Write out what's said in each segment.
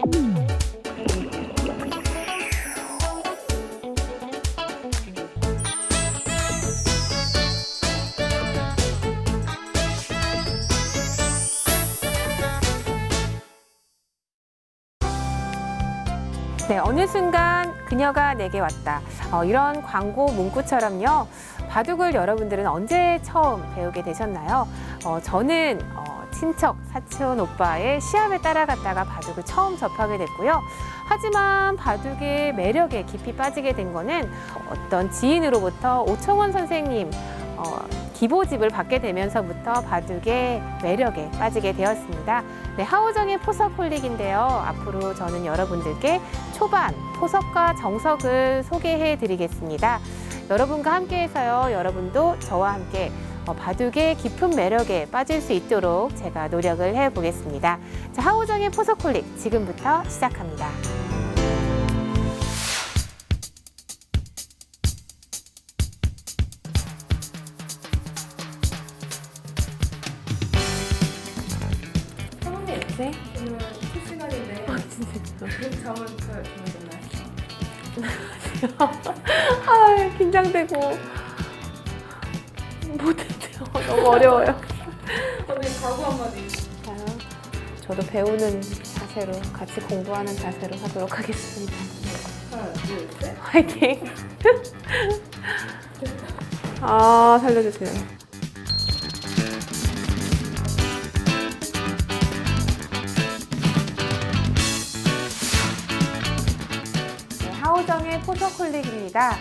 네, 어느 순간 그녀가 내게 왔다. 이런 광고 문구처럼요. 바둑을 여러분들은 언제 처음 배우게 되셨나요? 저는 친척, 사촌 오빠의 시합에 따라갔다가 바둑을 처음 접하게 됐고요. 하지만 바둑의 매력에 깊이 빠지게 된 거는 어떤 지인으로부터 오청원 선생님 기보집을 받게 되면서부터 바둑의 매력에 빠지게 되었습니다. 네, 하우정의 포석홀릭인데요. 앞으로 저는 여러분들께 초반 포석과 정석을 소개해 드리겠습니다. 여러분과 함께해서요. 여러분도 저와 함께 바둑의 깊은 매력에 빠질 수 있도록 제가 노력을 해보겠습니다. 자, 하우정의 포석홀릭 지금부터 시작합니다. 네? 오늘 실시간인데 진짜. 잠을 잤나요? 아, 긴장되고 못했죠. 너무 어려워요. 언니 각오 한마디. 저도 배우는 자세로, 같이 공부하는 자세로 하도록 하겠습니다. 하나, 둘, 셋. 화이팅! 아, 살려주세요. 하우정의 포석홀릭입니다.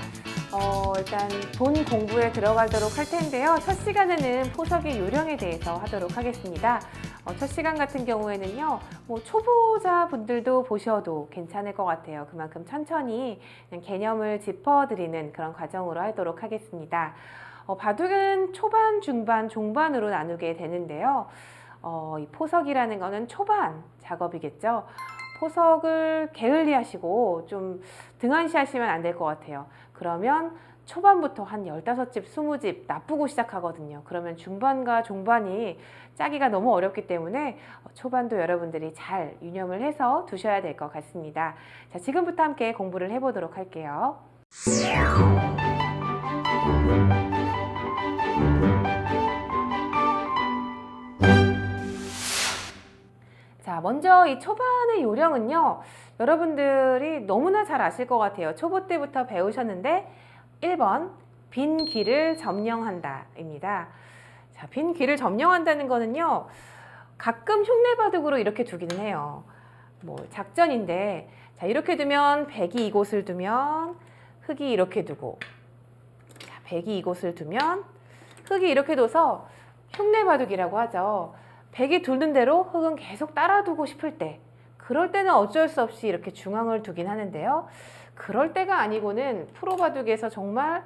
일단 본 공부에 들어가도록 할 텐데요. 첫 시간에는 포석의 요령에 대해서 하도록 하겠습니다. 첫 시간 같은 경우에는요, 초보자분들도 보셔도 괜찮을 것 같아요. 그만큼 천천히 그냥 개념을 짚어드리는 그런 과정으로 하도록 하겠습니다. 바둑은 초반, 중반, 종반으로 나누게 되는데요. 이 포석이라는 거는 초반 작업이겠죠. 포석을 게을리하시고 좀 등한시하시면 안 될 것 같아요. 그러면 초반부터 한 15집, 20집 납부고 시작하거든요. 그러면 중반과 종반이 짜기가 너무 어렵기 때문에 초반도 여러분들이 잘 유념을 해서 두셔야 될 것 같습니다. 자, 지금부터 함께 공부를 해보도록 할게요. 자, 먼저 이 초반의 요령은요, 여러분들이 너무나 잘 아실 것 같아요. 초보 때부터 배우셨는데 1번 빈 귀를 점령한다 입니다. 자, 빈 귀를 점령한다는 거는요, 가끔 흉내바둑으로 이렇게 두기는 해요. 작전인데, 자, 이렇게 두면 백이 이곳을 두면 흑이 이렇게 두고, 자, 백이 이곳을 두면 흑이 이렇게 둬서 흉내바둑이라고 하죠. 백이 두는 대로 흑은 계속 따라두고 싶을 때, 그럴 때는 어쩔 수 없이 이렇게 중앙을 두긴 하는데요. 그럴 때가 아니고는 프로바둑에서 정말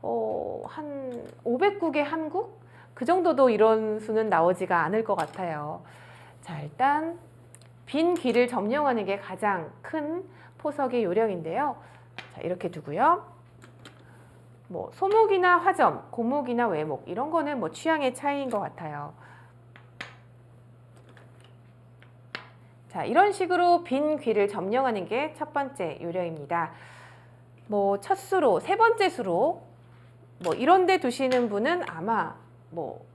한 500국에 한 국? 그 정도도 이런 수는 나오지가 않을 것 같아요. 자, 일단 빈 귀를 점령하는 게 가장 큰 포석의 요령인데요. 자, 이렇게 두고요. 소목이나 화점, 고목이나 외목 이런 거는 취향의 차이인 것 같아요. 자, 이런 식으로 빈 귀를 점령하는 게 첫 번째 요령입니다. 첫 수로, 세 번째 수로 이런 데 두시는 분은 아마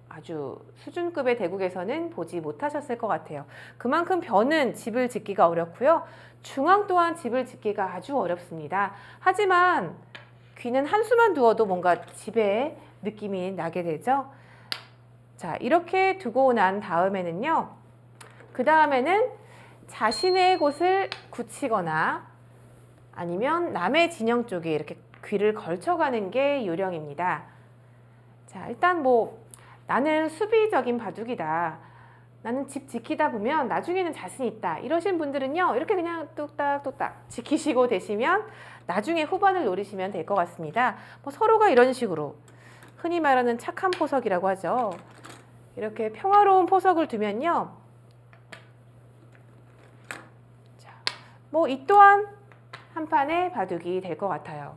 아주 수준급의 대국에서는 보지 못하셨을 것 같아요. 그만큼 벼는 집을 짓기가 어렵고요. 중앙 또한 집을 짓기가 아주 어렵습니다. 하지만 귀는 한 수만 두어도 뭔가 집의 느낌이 나게 되죠. 자, 이렇게 두고 난 다음에는요. 그 다음에는 자신의 곳을 굳히거나 아니면 남의 진영 쪽에 이렇게 귀를 걸쳐가는 게 요령입니다. 자, 일단 나는 수비적인 바둑이다. 나는 집 지키다 보면 나중에는 자신 있다. 이러신 분들은요, 이렇게 그냥 뚝딱뚝딱 지키시고 되시면 나중에 후반을 노리시면 될 것 같습니다. 서로가 이런 식으로 흔히 말하는 착한 포석이라고 하죠. 이렇게 평화로운 포석을 두면요. 이 또한 한 판의 바둑이 될 것 같아요.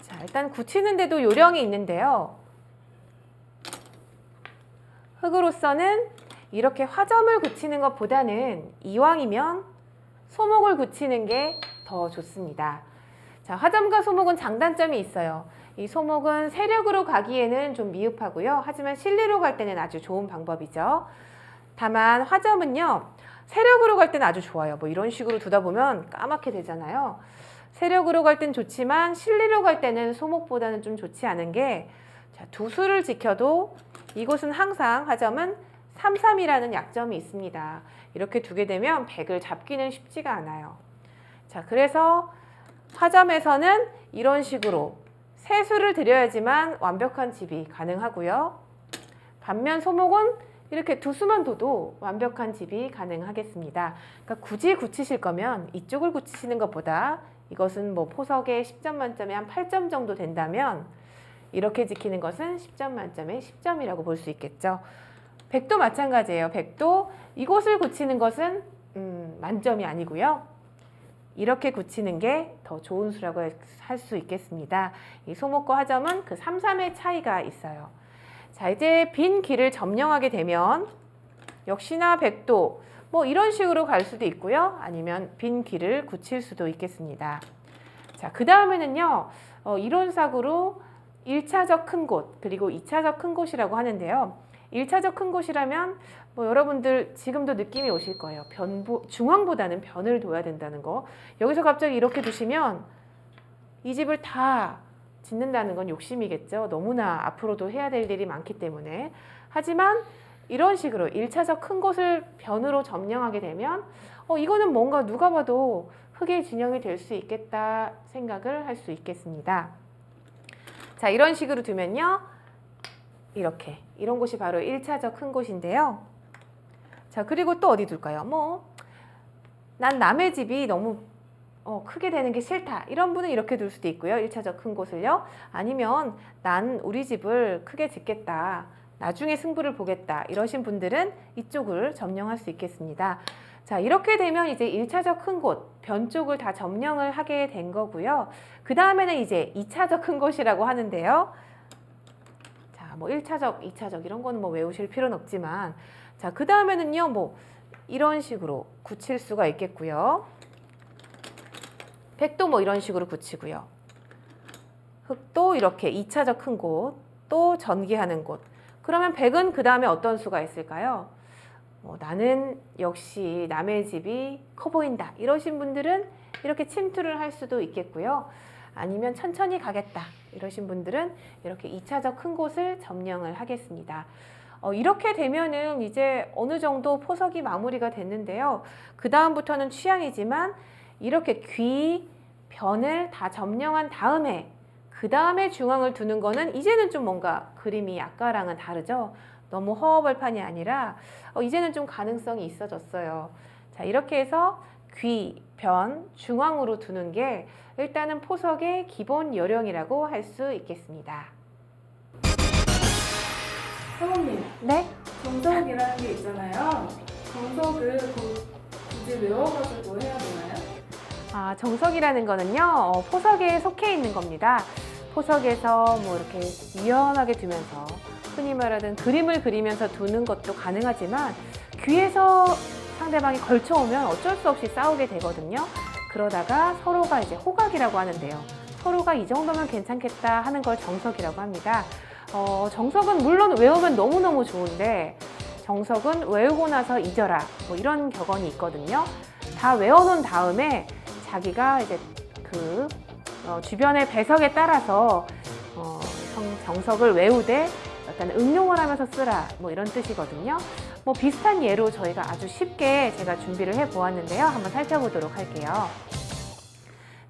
자, 일단 굳히는데도 요령이 있는데요. 흑으로서는 이렇게 화점을 굳히는 것보다는 이왕이면 소목을 굳히는 게 더 좋습니다. 자, 화점과 소목은 장단점이 있어요. 이 소목은 세력으로 가기에는 좀 미흡하고요. 하지만 실리로 갈 때는 아주 좋은 방법이죠. 다만 화점은요, 세력으로 갈 때는 아주 좋아요. 뭐 이런 식으로 두다 보면 까맣게 되잖아요. 세력으로 갈 땐 좋지만 실리로 갈 때는 소목보다는 좀 좋지 않은 게, 자, 두 수를 지켜도 이곳은 항상 화점은 3-3이라는 약점이 있습니다. 이렇게 두게 되면 백을 잡기는 쉽지가 않아요. 자, 그래서 화점에서는 이런 식으로 세 수를 들여야지만 완벽한 집이 가능하고요. 반면 소목은 이렇게 두 수만 둬도 완벽한 집이 가능하겠습니다. 그러니까 굳이 굳히실 거면 이쪽을 굳히시는 것보다, 이것은 뭐 포석에 10점 만점에 한 8점 정도 된다면 이렇게 지키는 것은 10점 만점에 10점이라고 볼 수 있겠죠. 백도 마찬가지예요. 백도 이곳을 굳히는 것은 만점이 아니고요. 이렇게 굳히는 게 더 좋은 수라고 할 수 있겠습니다. 이 소목과 화점은 그 3-3의 차이가 있어요. 자, 이제 빈 길을 점령하게 되면 역시나 백도 뭐 이런 식으로 갈 수도 있고요. 아니면 빈 길을 굳힐 수도 있겠습니다. 자, 그 다음에는요. 이론상으로 1차적 큰 곳 그리고 2차적 큰 곳이라고 하는데요. 1차적 큰 곳이라면 뭐 여러분들 지금도 느낌이 오실 거예요. 중앙보다는 변을 둬야 된다는 거. 여기서 갑자기 이렇게 두시면 이 집을 다 짓는다는 건 욕심이겠죠. 너무나 앞으로도 해야 될 일이 많기 때문에. 하지만 이런 식으로 1차적 큰 곳을 변으로 점령하게 되면 이거는 뭔가 누가 봐도 흙의 진영이 될 수 있겠다 생각을 할 수 있겠습니다. 자, 이런 식으로 두면요. 이렇게 이런 곳이 바로 1차적 큰 곳인데요. 자, 그리고 또 어디 둘까요? 난 남의 집이 너무 크게 되는 게 싫다. 이런 분은 이렇게 둘 수도 있고요. 1차적 큰 곳을요. 아니면 난 우리 집을 크게 짓겠다. 나중에 승부를 보겠다. 이러신 분들은 이쪽을 점령할 수 있겠습니다. 자, 이렇게 되면 이제 1차적 큰 곳, 변 쪽을 다 점령을 하게 된 거고요. 그 다음에는 이제 2차적 큰 곳이라고 하는데요. 자, 뭐 1차적, 2차적 이런 거는 뭐 외우실 필요는 없지만, 자, 그 다음에는요, 뭐 이런 식으로 굳힐 수가 있겠고요. 백도 뭐 이런 식으로 굳히고요. 흙도 이렇게 2차적 큰 곳, 또 전기하는 곳. 그러면 백은 그 다음에 어떤 수가 있을까요? 나는 역시 남의 집이 커 보인다. 이러신 분들은 이렇게 침투를 할 수도 있겠고요. 아니면 천천히 가겠다. 이러신 분들은 이렇게 2차적 큰 곳을 점령을 하겠습니다. 이렇게 되면은 이제 어느 정도 포석이 마무리가 됐는데요. 그 다음부터는 취향이지만 이렇게 귀, 변을 다 점령한 다음에 그 다음에 중앙을 두는 거는 이제는 좀 뭔가 그림이 아까랑은 다르죠. 너무 허허벌판이 아니라 이제는 좀 가능성이 있어졌어요. 자, 이렇게 해서 귀, 변, 중앙으로 두는 게 일단은 포석의 기본 요령이라고 할 수 있겠습니다. 사모님, 네? 정석이라는 게 있잖아요. 정석을 굳이 외워가지고 해야 되나요? 정석이라는 거는요, 포석에 속해 있는 겁니다. 포석에서 뭐 이렇게 유연하게 두면서 흔히 말하는 그림을 그리면서 두는 것도 가능하지만 귀에서 상대방이 걸쳐오면 어쩔 수 없이 싸우게 되거든요. 그러다가 서로가 이제 호각이라고 하는데요. 서로가 이 정도면 괜찮겠다 하는 걸 정석이라고 합니다. 정석은 물론 외우면 너무너무 좋은데 정석은 외우고 나서 잊어라 뭐 이런 격언이 있거든요. 다 외워놓은 다음에 자기가 이제 그 주변의 배석에 따라서 정석을 외우되 약간 응용을 하면서 쓰라 뭐 이런 뜻이거든요. 뭐 비슷한 예로 저희가 아주 쉽게 제가 준비를 해 보았는데요. 한번 살펴보도록 할게요.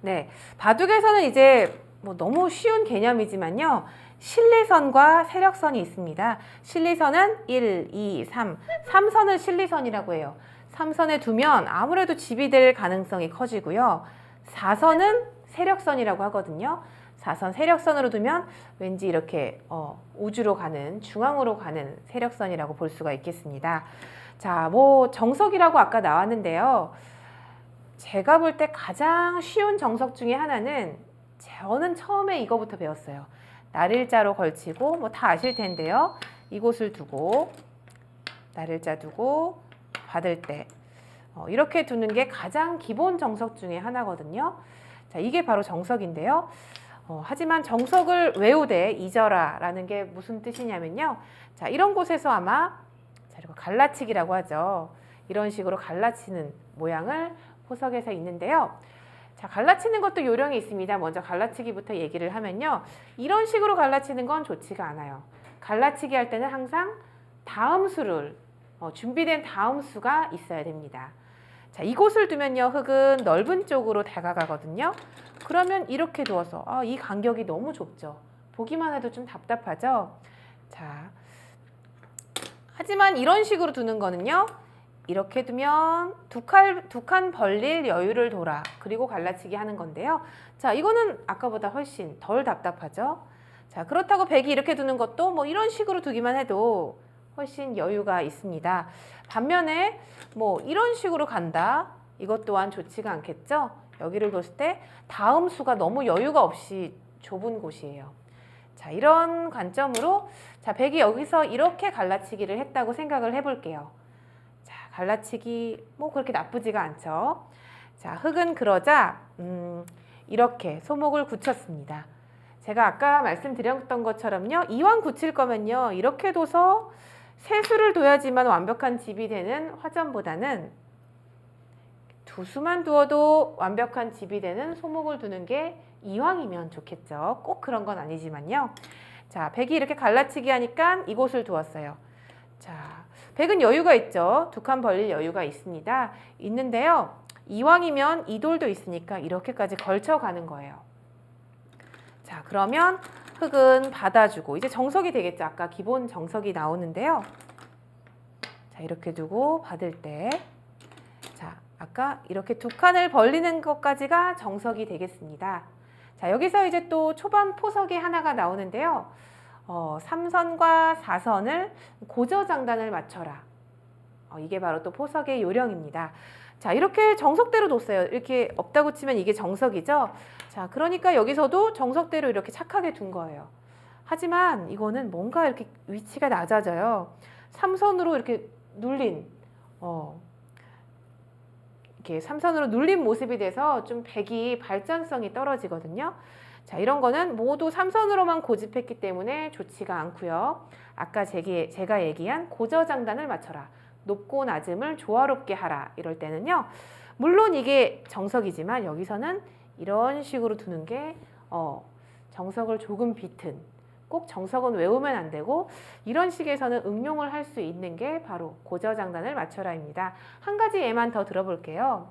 네, 바둑에서는 이제 뭐 너무 쉬운 개념이지만요. 실리선과 세력선이 있습니다. 실리선은 1, 2, 3. 3선을 실리선이라고 해요. 3선에 두면 아무래도 집이 될 가능성이 커지고요. 4선은 세력선이라고 하거든요. 4선 세력선으로 두면 왠지 이렇게 우주로 가는, 중앙으로 가는 세력선이라고 볼 수가 있겠습니다. 자, 뭐 정석이라고 아까 나왔는데요. 제가 볼 때 가장 쉬운 정석 중에 하나는 저는 처음에 이거부터 배웠어요. 날일자로 걸치고 뭐 다 아실 텐데요. 이곳을 두고 날일자 두고 받을 때 이렇게 두는 게 가장 기본 정석 중에 하나거든요. 자, 이게 바로 정석인데요. 하지만 정석을 외우되 잊어라 라는 게 무슨 뜻이냐면요. 자, 이런 곳에서 아마 자, 이거 갈라치기라고 하죠. 이런 식으로 갈라치는 모양을 포석에서 있는데요. 자, 갈라치는 것도 요령이 있습니다. 먼저 갈라치기부터 얘기를 하면요. 이런 식으로 갈라치는 건 좋지가 않아요. 갈라치기 할 때는 항상 다음 수를 준비된 다음 수가 있어야 됩니다. 자, 이곳을 두면요. 흙은 넓은 쪽으로 다가가거든요. 그러면 이렇게 두어서 이 간격이 너무 좁죠. 보기만 해도 좀 답답하죠. 자, 하지만 이런 식으로 두는 거는요. 이렇게 두면 두 칸 벌릴 여유를 둬라. 그리고 갈라치기 하는 건데요. 자, 이거는 아까보다 훨씬 덜 답답하죠. 자, 그렇다고 백이 이렇게 두는 것도 뭐 이런 식으로 두기만 해도 훨씬 여유가 있습니다. 반면에 뭐 이런 식으로 간다. 이것 또한 좋지가 않겠죠. 여기를 뒀을 때 다음 수가 너무 여유가 없이 좁은 곳이에요. 자, 이런 관점으로 자, 백이 여기서 이렇게 갈라치기를 했다고 생각을 해볼게요. 자, 갈라치기 뭐 그렇게 나쁘지가 않죠. 자, 흙은 그러자 이렇게 소목을 굳혔습니다. 제가 아까 말씀드렸던 것처럼요. 이왕 굳힐 거면요. 이렇게 둬서 세 수를 둬야지만 완벽한 집이 되는 화전보다는 두 수만 두어도 완벽한 집이 되는 소목을 두는 게 이왕이면 좋겠죠. 꼭 그런 건 아니지만요. 자, 백이 이렇게 갈라치기 하니까 이곳을 두었어요. 자, 백은 여유가 있죠. 두 칸 벌릴 여유가 있습니다. 있는데요. 이왕이면 이 돌도 있으니까 이렇게까지 걸쳐가는 거예요. 자, 그러면 흙은 받아주고 이제 정석이 되겠죠. 아까 기본 정석이 나오는데요. 자, 이렇게 두고 받을 때 자, 아까 이렇게 두 칸을 벌리는 것까지가 정석이 되겠습니다. 자, 여기서 이제 또 초반 포석이 하나가 나오는데요. 3선과 4선을 고저장단을 맞춰라. 이게 바로 또 포석의 요령입니다. 자, 이렇게 정석대로 뒀어요. 이렇게 없다고 치면 이게 정석이죠. 자, 그러니까 여기서도 정석대로 이렇게 착하게 둔 거예요. 하지만 이거는 뭔가 이렇게 위치가 낮아져요. 3선으로 이렇게 눌린, 이렇게 3선으로 눌린 모습이 돼서 좀 백이 발전성이 떨어지거든요. 자, 이런 거는 모두 3선으로만 고집했기 때문에 좋지가 않고요. 아까 제가 얘기한 고저장단을 맞춰라. 높고 낮음을 조화롭게 하라. 이럴 때는요. 물론 이게 정석이지만 여기서는 이런 식으로 두는 게 정석을 조금 비튼 꼭 정석은 외우면 안 되고 이런 식에서는 응용을 할 수 있는 게 바로 고저장단을 맞춰라입니다. 한 가지 예만 더 들어볼게요.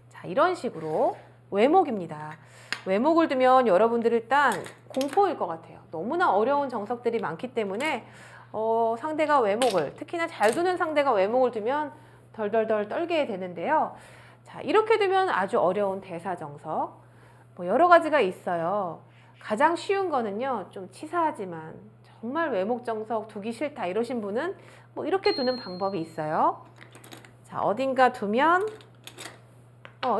자, 이런 식으로 외목입니다. 외목을 두면 여러분들 일단 공포일 것 같아요. 너무나 어려운 정석들이 많기 때문에 상대가 외목을 특히나 잘 두는 상대가 외목을 두면 덜덜덜 떨게 되는데요. 자, 이렇게 두면 아주 어려운 대사정석 뭐 여러 가지가 있어요. 가장 쉬운 거는요. 좀 치사하지만 정말 외목정석 두기 싫다 이러신 분은 뭐 이렇게 두는 방법이 있어요. 자, 어딘가 두면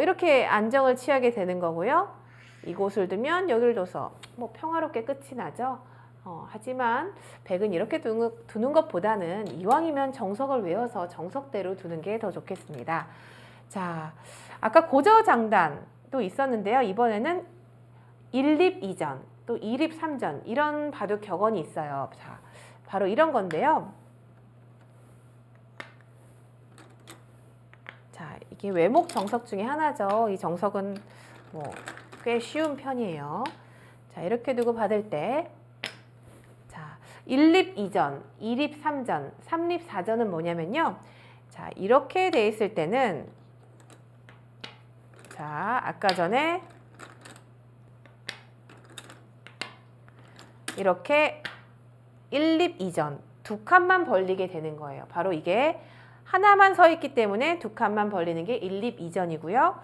이렇게 안정을 취하게 되는 거고요. 이곳을 두면 여기를 둬서 뭐 평화롭게 끝이 나죠. 하지만 백은 이렇게 두는 것보다는 이왕이면 정석을 외워서 정석대로 두는 게 더 좋겠습니다. 자, 아까 고저장단도 있었는데요. 이번에는 1립 2전, 또 2립 3전 이런 바둑 격언이 있어요. 자, 바로 이런 건데요. 자, 이게 외목 정석 중에 하나죠. 이 정석은 뭐 꽤 쉬운 편이에요. 자, 이렇게 두고 받을 때 자, 1립 2전, 2립 3전, 3립 4전은 뭐냐면요. 자, 이렇게 돼 있을 때는 자, 아까 전에 이렇게 1립 2전 두 칸만 벌리게 되는 거예요. 바로 이게 하나만 서 있기 때문에 두 칸만 벌리는 게 1립 2전이고요.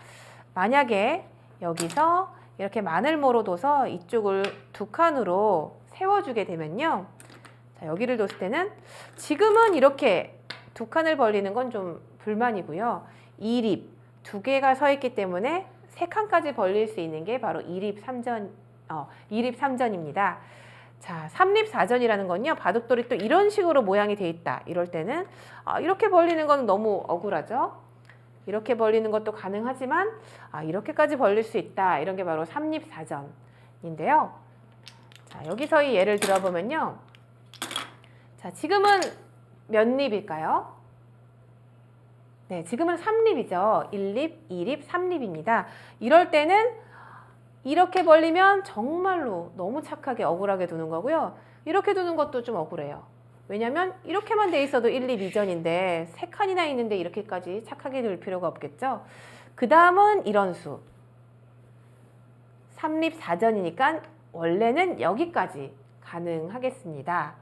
만약에 여기서 이렇게 마늘모로 둬서 이쪽을 두 칸으로 세워주게 되면요. 자, 여기를 뒀을 때는 지금은 이렇게 두 칸을 벌리는 건 좀 불만이고요. 2립 두 개가 서 있기 때문에 세 칸까지 벌릴 수 있는 게 바로 2립 3전입니다. 자, 삼립사전이라는 건요. 바둑돌이 또 이런 식으로 모양이 돼 있다. 이럴 때는 이렇게 벌리는 건 너무 억울하죠. 이렇게 벌리는 것도 가능하지만 이렇게까지 벌릴 수 있다. 이런 게 바로 삼립사전인데요. 자, 여기서 이 예를 들어보면요. 자, 지금은 몇 립일까요? 네, 지금은 3립이죠. 1립, 2립, 3립입니다. 이럴 때는 이렇게 벌리면 정말로 너무 착하게 억울하게 두는 거고요. 이렇게 두는 것도 좀 억울해요. 왜냐면 이렇게만 돼 있어도 1립 이전인데 3칸이나 있는데 이렇게까지 착하게 둘 필요가 없겠죠. 그 다음은 이런 수. 3립 4전이니까 원래는 여기까지 가능하겠습니다.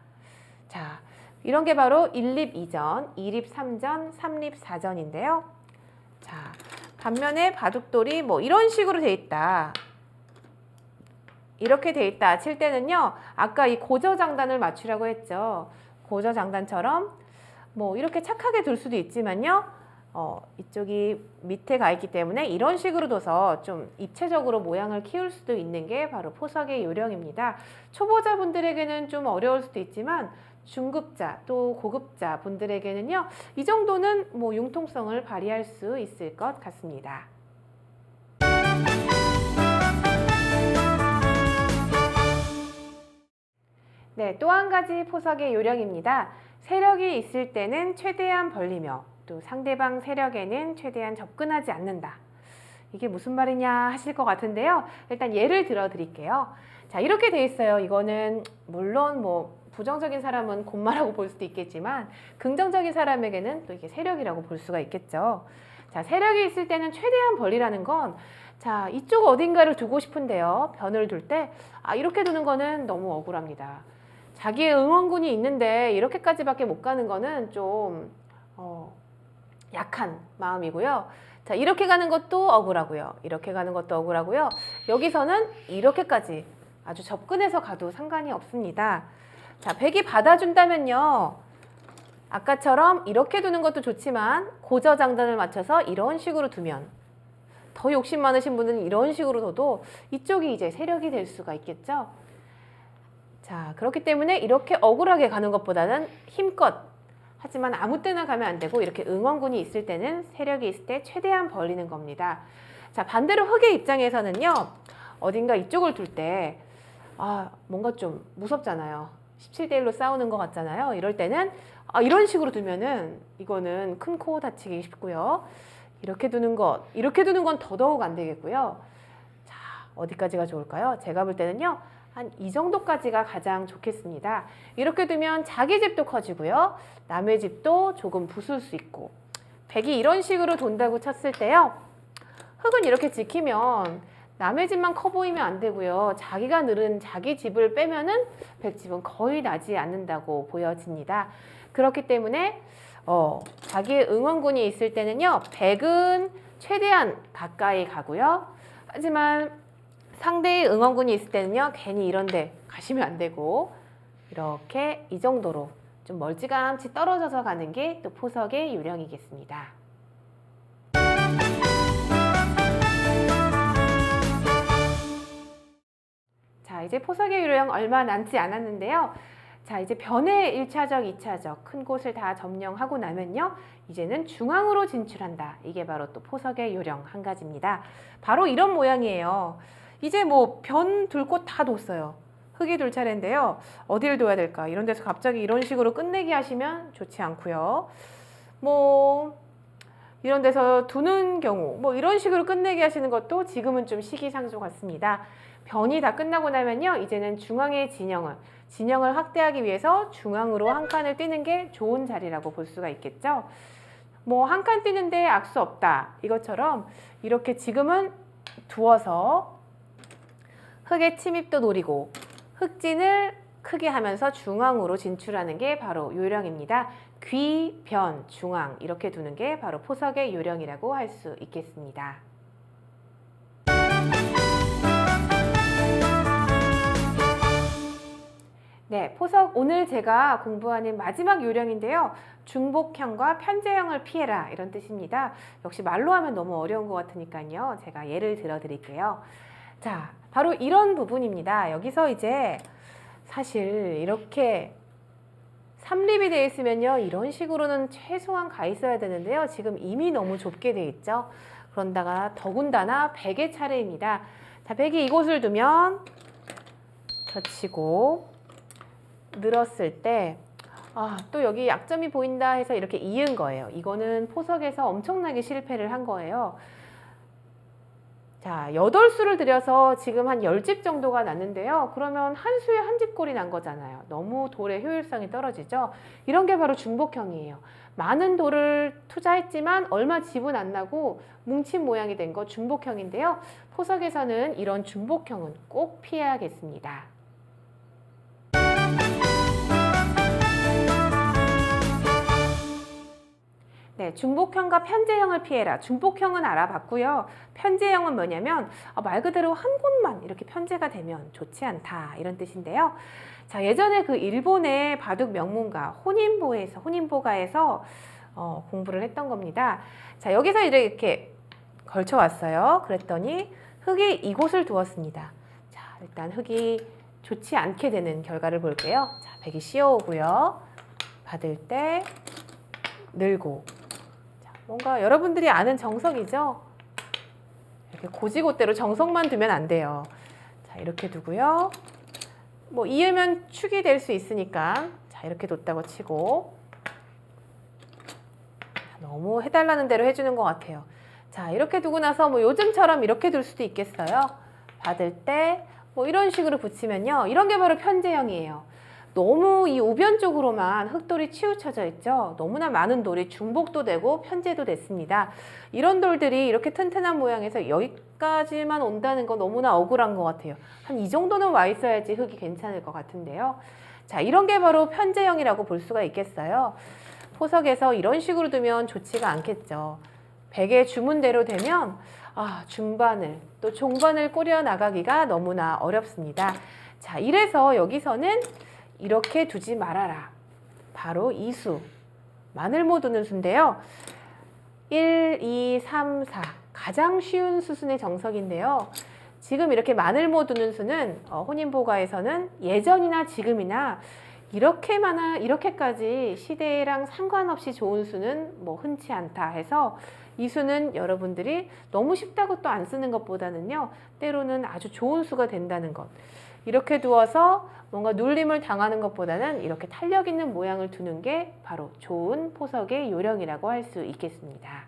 자, 이런 게 바로 1립 2전, 2립 3전, 3립 4전인데요. 자, 반면에 바둑돌이 뭐 이런 식으로 돼 있다. 이렇게 돼 있다 칠 때는요. 아까 이 고저장단을 맞추라고 했죠. 고저장단처럼 뭐 이렇게 착하게 둘 수도 있지만요. 이쪽이 밑에 가 있기 때문에 이런 식으로 둬서 좀 입체적으로 모양을 키울 수도 있는 게 바로 포석의 요령입니다. 초보자분들에게는 좀 어려울 수도 있지만 중급자 또 고급자 분들에게는요. 이 정도는 뭐 융통성을 발휘할 수 있을 것 같습니다. 네, 또 한 가지 포석의 요령입니다. 세력이 있을 때는 최대한 벌리며 또 상대방 세력에는 최대한 접근하지 않는다. 이게 무슨 말이냐 하실 것 같은데요. 일단 예를 들어 드릴게요. 자, 이렇게 돼 있어요. 이거는 물론 뭐 부정적인 사람은 곤마라고 볼 수도 있겠지만 긍정적인 사람에게는 또 이게 세력이라고 볼 수가 있겠죠. 자, 세력이 있을 때는 최대한 벌리라는 건 자, 이쪽 어딘가를 두고 싶은데요. 변을 둘 때 이렇게 두는 거는 너무 억울합니다. 자기의 응원군이 있는데 이렇게까지밖에 못 가는 거는 좀 약한 마음이고요. 자, 이렇게 가는 것도 억울하고요. 이렇게 가는 것도 억울하고요. 여기서는 이렇게까지 아주 접근해서 가도 상관이 없습니다. 자, 백이 받아준다면요. 아까처럼 이렇게 두는 것도 좋지만 고저장단을 맞춰서 이런 식으로 두면 더 욕심 많으신 분은 이런 식으로 둬도 이쪽이 이제 세력이 될 수가 있겠죠. 자, 그렇기 때문에 이렇게 억울하게 가는 것보다는 힘껏 하지만 아무 때나 가면 안 되고 이렇게 응원군이 있을 때는 세력이 있을 때 최대한 벌리는 겁니다. 자, 반대로 흑의 입장에서는요. 어딘가 이쪽을 둘 때 뭔가 좀 무섭잖아요. 17대 1로 싸우는 것 같잖아요. 이럴 때는 이런 식으로 두면은 이거는 큰 코 다치기 쉽고요. 이렇게 두는 건 더더욱 안 되겠고요. 자, 어디까지가 좋을까요? 제가 볼 때는요. 한 이 정도까지가 가장 좋겠습니다. 이렇게 두면 자기 집도 커지고요. 남의 집도 조금 부술 수 있고 백이 이런 식으로 돈다고 쳤을 때요. 흑은 이렇게 지키면 남의 집만 커 보이면 안 되고요. 자기가 늘은 자기 집을 빼면은 백집은 거의 나지 않는다고 보여집니다. 그렇기 때문에 자기의 응원군이 있을 때는요. 백은 최대한 가까이 가고요. 하지만 상대의 응원군이 있을 때는요. 괜히 이런 데 가시면 안 되고 이렇게 이 정도로 좀 멀찌감치 떨어져서 가는 게 또 포석의 요령이겠습니다. 자, 이제 포석의 요령 얼마 남지 않았는데요. 자, 이제 변의 1차적, 2차적 큰 곳을 다 점령하고 나면요. 이제는 중앙으로 진출한다. 이게 바로 또 포석의 요령 한 가지입니다. 바로 이런 모양이에요. 이제 뭐 변 둘 곳 다 뒀어요. 흑이 둘 차례인데요. 어디를 둬야 될까? 이런 데서 갑자기 이런 식으로 끝내기 하시면 좋지 않고요. 뭐 이런 데서 두는 경우 뭐 이런 식으로 끝내기 하시는 것도 지금은 좀 시기상조 같습니다. 변이 다 끝나고 나면요. 이제는 중앙의 진영을 확대하기 위해서 중앙으로 한 칸을 띄는 게 좋은 자리라고 볼 수가 있겠죠. 뭐 한 칸 띄는데 악수 없다. 이것처럼 이렇게 지금은 두어서 흑의 침입도 노리고 흑진을 크게 하면서 중앙으로 진출하는 게 바로 요령입니다. 귀, 변, 중앙 이렇게 두는 게 바로 포석의 요령이라고 할 수 있겠습니다. 네, 포석 오늘 제가 공부하는 마지막 요령인데요. 중복형과 편제형을 피해라 이런 뜻입니다. 역시 말로 하면 너무 어려운 것 같으니까요. 제가 예를 들어 드릴게요. 자, 바로 이런 부분입니다. 여기서 이제 사실 이렇게 삼립이 되어 있으면요, 이런 식으로는 최소한 가 있어야 되는데요. 지금 이미 너무 좁게 되어 있죠. 그런다가 더군다나 백의 차례입니다. 자, 백이 이곳을 두면 겹치고 늘었을 때 또 여기 약점이 보인다 해서 이렇게 이은 거예요. 이거는 포석에서 엄청나게 실패를 한 거예요. 자, 8수를 들여서 지금 한 10집 정도가 났는데요. 그러면 한 수에 한 집꼴이 난 거잖아요. 너무 돌의 효율성이 떨어지죠. 이런 게 바로 중복형이에요. 많은 돌을 투자했지만 얼마 집은 안 나고 뭉친 모양이 된 거 중복형인데요. 포석에서는 이런 중복형은 꼭 피해야겠습니다. 네, 중복형과 편제형을 피해라. 중복형은 알아봤고요. 편제형은 뭐냐면 말 그대로 한 곳만 이렇게 편제가 되면 좋지 않다, 이런 뜻인데요. 자, 예전에 그 일본의 바둑 명문가 혼인보가에서 공부를 했던 겁니다. 자, 여기서 이렇게 걸쳐왔어요. 그랬더니 흙이 이곳을 두었습니다. 자, 일단 흙이 좋지 않게 되는 결과를 볼게요. 자, 백이 씌어오고요. 받을 때 늘고. 뭔가 여러분들이 아는 정석이죠? 이렇게 고지고대로 정석만 두면 안 돼요. 자, 이렇게 두고요. 뭐 이으면 축이 될 수 있으니까 자, 이렇게 뒀다고 치고. 너무 해달라는 대로 해주는 것 같아요. 자, 이렇게 두고 나서 뭐 요즘처럼 이렇게 둘 수도 있겠어요. 받을 때 뭐 이런 식으로 붙이면요, 이런 게 바로 편제형이에요. 너무 이 우변 쪽으로만 흙돌이 치우쳐져 있죠. 너무나 많은 돌이 중복도 되고 편제도 됐습니다. 이런 돌들이 이렇게 튼튼한 모양에서 여기까지만 온다는 건 너무나 억울한 것 같아요. 한 이 정도는 와 있어야지 흙이 괜찮을 것 같은데요. 자, 이런 게 바로 편제형이라고 볼 수가 있겠어요. 포석에서 이런 식으로 두면 좋지가 않겠죠. 백의 주문대로 되면 중반을 또 종반을 꾸려 나가기가 너무나 어렵습니다. 자, 이래서 여기서는 이렇게 두지 말아라. 바로 이 수, 마늘모 두는 수인데요. 1, 2, 3, 4 가장 쉬운 수순의 정석인데요. 지금 이렇게 마늘모 두는 수는 혼인보가에서는 예전이나 지금이나 이렇게까지 시대랑 상관없이 좋은 수는 뭐 흔치 않다 해서 이 수는 여러분들이 너무 쉽다고 또 안 쓰는 것보다는요, 때로는 아주 좋은 수가 된다는 것. 이렇게 두어서 뭔가 눌림을 당하는 것보다는 이렇게 탄력 있는 모양을 두는 게 바로 좋은 포석의 요령이라고 할 수 있겠습니다.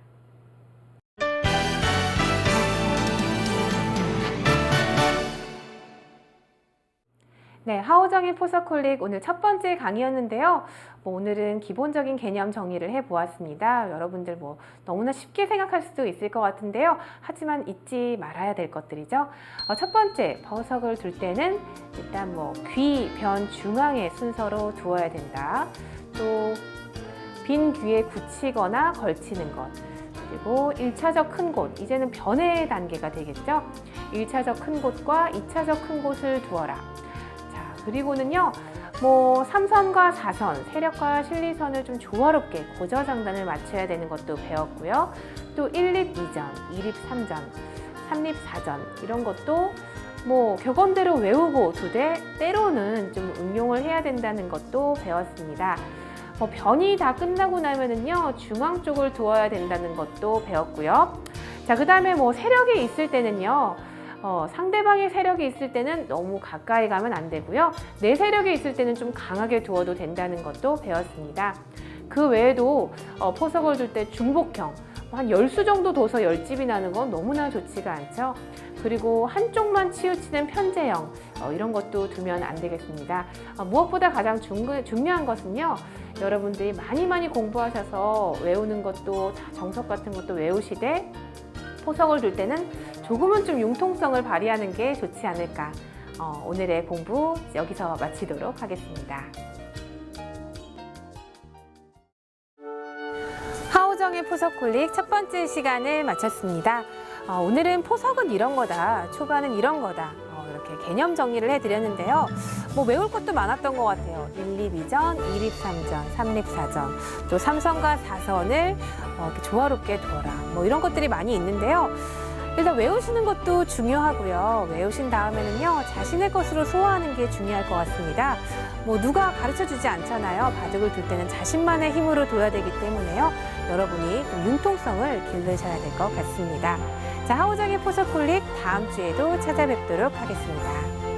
네, 하우정의 포석홀릭 오늘 첫 번째 강의였는데요. 오늘은 기본적인 개념 정리를 해보았습니다. 여러분들 너무나 쉽게 생각할 수도 있을 것 같은데요. 하지만 잊지 말아야 될 것들이죠. 첫 번째, 포석을 둘 때는 일단 귀, 변, 중앙의 순서로 두어야 된다. 또 빈 귀에 굳히거나 걸치는 것. 그리고 1차적 큰 곳, 이제는 변의 단계가 되겠죠. 1차적 큰 곳과 2차적 큰 곳을 두어라. 그리고는요, 3선과 4선, 세력과 실리선을 좀 조화롭게 고저장단을 맞춰야 되는 것도 배웠고요. 또 1립 2전, 2립 3전, 3립 4전 이런 것도 격언대로 외우고 두되 때로는 좀 응용을 해야 된다는 것도 배웠습니다. 변이 다 끝나고 나면은요, 중앙 쪽을 두어야 된다는 것도 배웠고요. 자, 그 다음에 세력이 있을 때는요, 상대방의 세력이 있을 때는 너무 가까이 가면 안 되고요. 내 세력이 있을 때는 좀 강하게 두어도 된다는 것도 배웠습니다. 그 외에도 포석을 둘 때 중복형, 한 10수 정도 둬서 10집이 나는 건 너무나 좋지가 않죠. 그리고 한쪽만 치우치는 편제형, 이런 것도 두면 안 되겠습니다. 무엇보다 가장 중요한 것은요, 여러분들이 많이 공부하셔서 외우는 것도 정석 같은 것도 외우시되 포석을 둘 때는 조금은 좀 융통성을 발휘하는 게 좋지 않을까. 오늘의 공부 여기서 마치도록 하겠습니다. 하우정의 포석홀릭 첫 번째 시간을 마쳤습니다. 오늘은 포석은 이런 거다, 초반은 이런 거다, 이렇게 개념 정리를 해드렸는데요. 외울 것도 많았던 것 같아요. 1립 2전, 2립 3전, 3립 4전, 또 3선과 4선을 이렇게 조화롭게 두어라. 이런 것들이 많이 있는데요. 일단 외우시는 것도 중요하고요. 외우신 다음에는요, 자신의 것으로 소화하는 게 중요할 것 같습니다. 뭐 누가 가르쳐주지 않잖아요. 바둑을 둘 때는 자신만의 힘으로 둬야 되기 때문에요. 여러분이 좀 융통성을 기르셔야 될 것 같습니다. 자, 하우정의 포석클릭 다음 주에도 찾아뵙도록 하겠습니다.